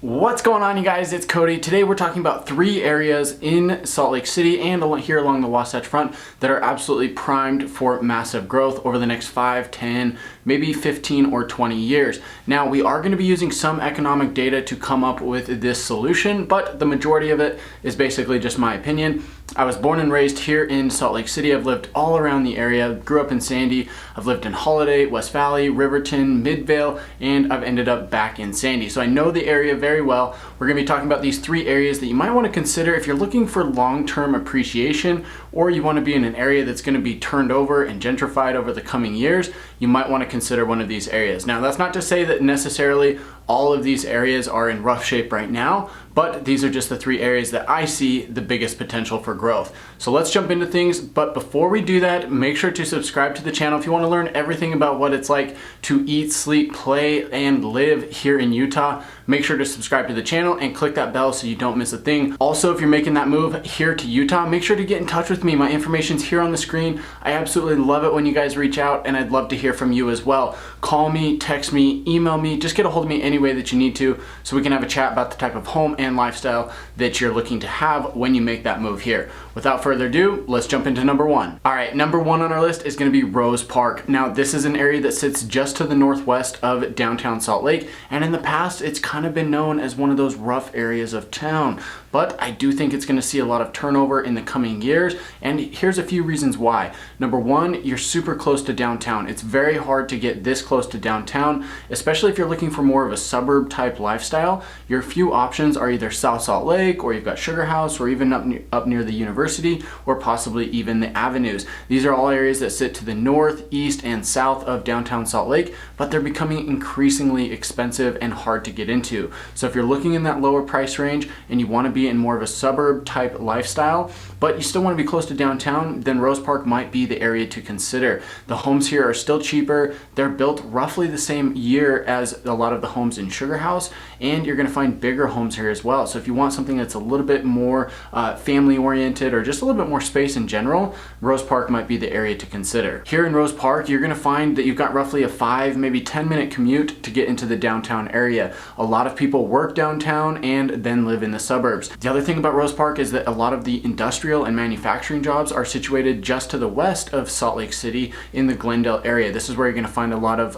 What's going on, you guys? It's Cody. Today we're talking about 3 areas in Salt Lake City and here along the Wasatch Front that are absolutely primed for massive growth over the next 5, 10, maybe 15 or 20 years. Now, we are going to be using some economic data to come up with this solution, but the majority of it is basically just my opinion. I was born and raised here in Salt Lake City. I've lived all around the area, grew up in Sandy. I've lived in Holiday, West Valley, Riverton, Midvale, and I've ended up back in Sandy. So I know the area very well. We're gonna be talking about these 3 areas that you might wanna consider if you're looking for long-term appreciation, or you wanna be in an area that's gonna be turned over and gentrified over the coming years. You might wanna consider one of these areas. Now, that's not to say that necessarily all of these areas are in rough shape right now, but these are just the 3 areas that I see the biggest potential for growth. So let's jump into things, but before we do that, make sure to subscribe to the channel if you want to learn everything about what it's like to eat, sleep, play, and live here in Utah. Make sure to subscribe to the channel and click that bell so you don't miss a thing. Also, if you're making that move here to Utah, make sure to get in touch with me. My information's here on the screen. I absolutely love it when you guys reach out, and I'd love to hear from you as well. Call me, text me, email me, just get a hold of me any way that you need to so we can have a chat about the type of home and lifestyle that you're looking to have when you make that move here. Without further ado, let's jump into number 1. All right, number 1 on our list is going to be Rose Park. Now, this is an area that sits just to the northwest of downtown Salt Lake, and in the past, it's kind of been known as one of those rough areas of town. But I do think it's going to see a lot of turnover in the coming years, and here's a few reasons why. Number 1, you're super close to downtown. It's very hard to get this close to downtown, especially if you're looking for more of a suburb type lifestyle. Your few options are either South Salt Lake, or you've got Sugar House, or even up near the university, or possibly even the avenues. These are all areas that sit to the north, east, and south of downtown Salt Lake, but they're becoming increasingly expensive and hard to get into. So if you're looking in that lower price range and you want to be in more of a suburb type lifestyle, but you still want to be close to downtown, then Rose Park might be the area to consider. The homes here are still cheaper. They're built roughly the same year as a lot of the homes in Sugar House, and you're going to find bigger homes here as well. So if you want something that's a little bit more family oriented, or just a little bit more space in general, Rose Park might be the area to consider. Here in Rose Park, you're going to find that you've got roughly a 5, maybe 10-minute commute to get into the downtown area. A lot of people work downtown and then live in the suburbs. The other thing about Rose Park is that a lot of the industrial and manufacturing jobs are situated just to the west of Salt Lake City in the Glendale area. This is where you're going to find a lot of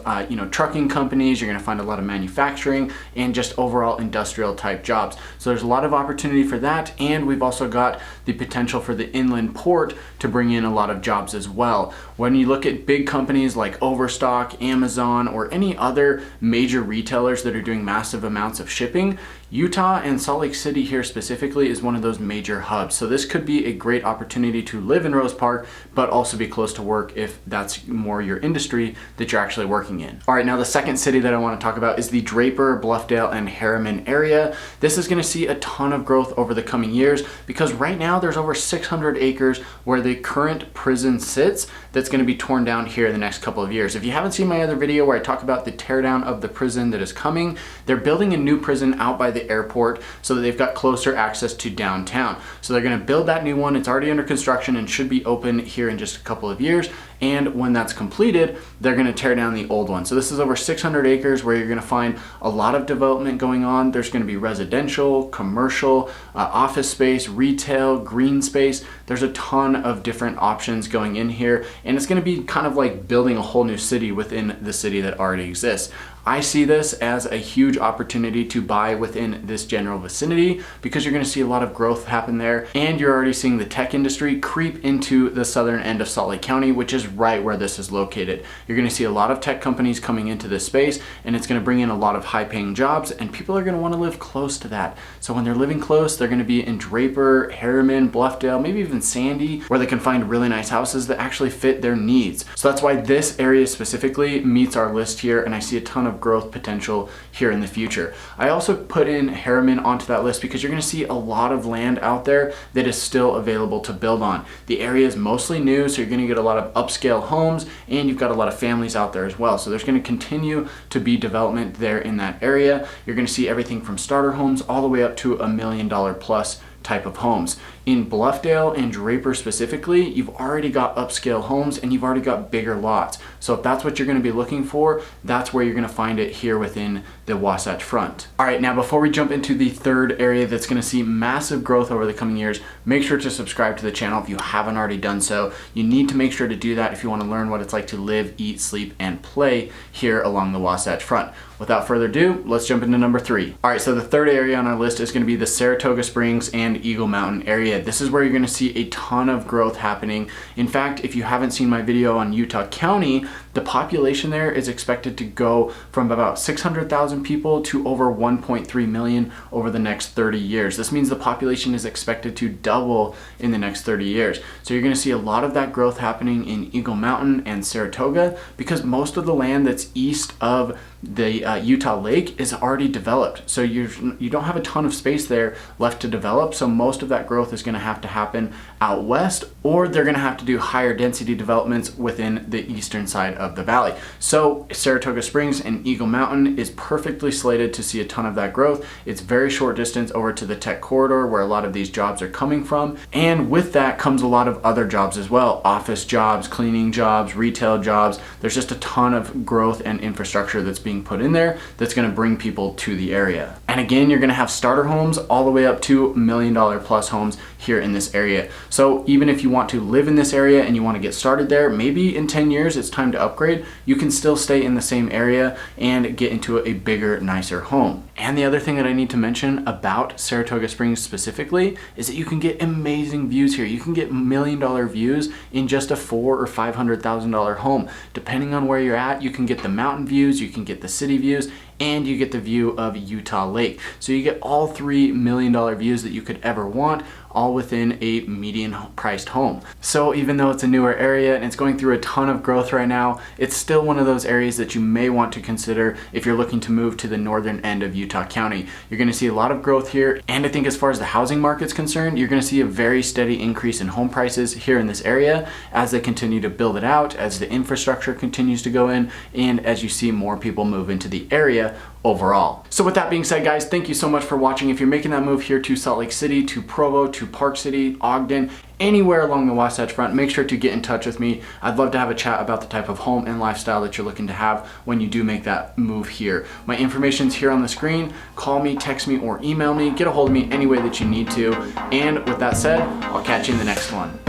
trucking companies. You're going to find a lot of manufacturing and just overall industrial type jobs. So there's a lot of opportunity for that, and we've also got the potential for the inland port to bring in a lot of jobs as well. When you look at big companies like Overstock, Amazon, or any other major retailers that are doing massive amounts of shipping, Utah and Salt Lake City here specifically is one of those major hubs. So this could be a great opportunity to live in Rose Park, but also be close to work if that's more your industry that you're actually working in. All right, now the second city that I want to talk about is the Draper, Bluffdale, and Harriman area. This is going to see a ton of growth over the coming years because right now there's over 600 acres where the current prison sits that's going to be torn down here in the next couple of years. If you haven't seen my other video where I talk about the teardown of the prison that is coming, they're building a new prison out by the airport so that they've got closer access to downtown. So they're going to build that new one. It's already under construction and should be open here in just a couple of years. And when that's completed, they're going to tear down the old one. So this is over 600 acres where you're going to find a lot of development going on. There's going to be residential, commercial, office space, retail, green space. There's a ton of different options going in here, and it's going to be kind of like building a whole new city within the city that already exists. I see this as a huge opportunity to buy within this general vicinity because you're going to see a lot of growth happen there, and you're already seeing the tech industry creep into the southern end of Salt Lake County, which is right where this is located. You're going to see a lot of tech companies coming into this space, and it's going to bring in a lot of high-paying jobs, and people are going to want to live close to that. So when they're living close, they're going to be in Draper, Harriman, Bluffdale, maybe even Sandy, where they can find really nice houses that actually fit their needs. So that's why this area specifically meets our list here, and I see a ton of growth potential here in the future. I also put in Harriman onto that list because you're going to see a lot of land out there that is still available to build on. The area is mostly new, so you're going to get a lot of upscale homes, and you've got a lot of families out there as well. So there's going to continue to be development there in that area. You're going to see everything from starter homes all the way up to $1 million plus type of homes. In Bluffdale and Draper specifically, you've already got upscale homes and you've already got bigger lots. So if that's what you're going to be looking for, that's where you're going to find it here within the Wasatch Front. All right, now before we jump into the third area that's going to see massive growth over the coming years, make sure to subscribe to the channel if you haven't already done so. You need to make sure to do that if you want to learn what it's like to live, eat, sleep, and play here along the Wasatch Front. Without further ado, let's jump into number 3. All right, so the third area on our list is going to be the Saratoga Springs and Eagle Mountain area. This is where you're going to see a ton of growth happening. In fact, if you haven't seen my video on Utah County, the population there is expected to go from about 600,000 people to over 1.3 million over the next 30 years. This means the population is expected to double in the next 30 years. So you're going to see a lot of that growth happening in Eagle Mountain and Saratoga because most of the land that's east of the Utah Lake is already developed. So you don't have a ton of space there left to develop. So most of that growth is going to have to happen out west, or they're going to have to do higher density developments within the eastern side of the valley. So Saratoga Springs and Eagle Mountain is perfectly slated to see a ton of that growth. It's very short distance over to the tech corridor where a lot of these jobs are coming from. And with that comes a lot of other jobs as well. Office jobs, cleaning jobs, retail jobs. There's just a ton of growth and infrastructure that's being put in there that's going to bring people to the area. And again, you're going to have starter homes all the way up to $1 million plus homes here in this area. So even if you want to live in this area and you want to get started there, maybe in 10 years it's time to upgrade, you can still stay in the same area and get into a bigger, nicer home. And the other thing that I need to mention about Saratoga Springs specifically is that you can get amazing views here. You can get $1 million views in just a $400,000 or $500,000 home. Depending on where you're at, you can get the mountain views, you can get the city views, and you get the view of Utah Lake. So you get all $3 million views that you could ever want, all within a median priced home. So even though it's a newer area and it's going through a ton of growth right now, it's still one of those areas that you may want to consider if you're looking to move to the northern end of Utah County. You're going to see a lot of growth here, and I think as far as the housing market's concerned, you're going to see a very steady increase in home prices here in this area as they continue to build it out, as the infrastructure continues to go in, and as you see more people move into the area overall. So with that being said, guys, thank you so much for watching. If you're making that move here to Salt Lake City, to Provo, to Park City, Ogden, anywhere along the Wasatch Front, make sure to get in touch with me. I'd love to have a chat about the type of home and lifestyle that you're looking to have when you do make that move here. My information's here on the screen. Call me, text me, or email me. Get a hold of me any way that you need to. And with that said, I'll catch you in the next one.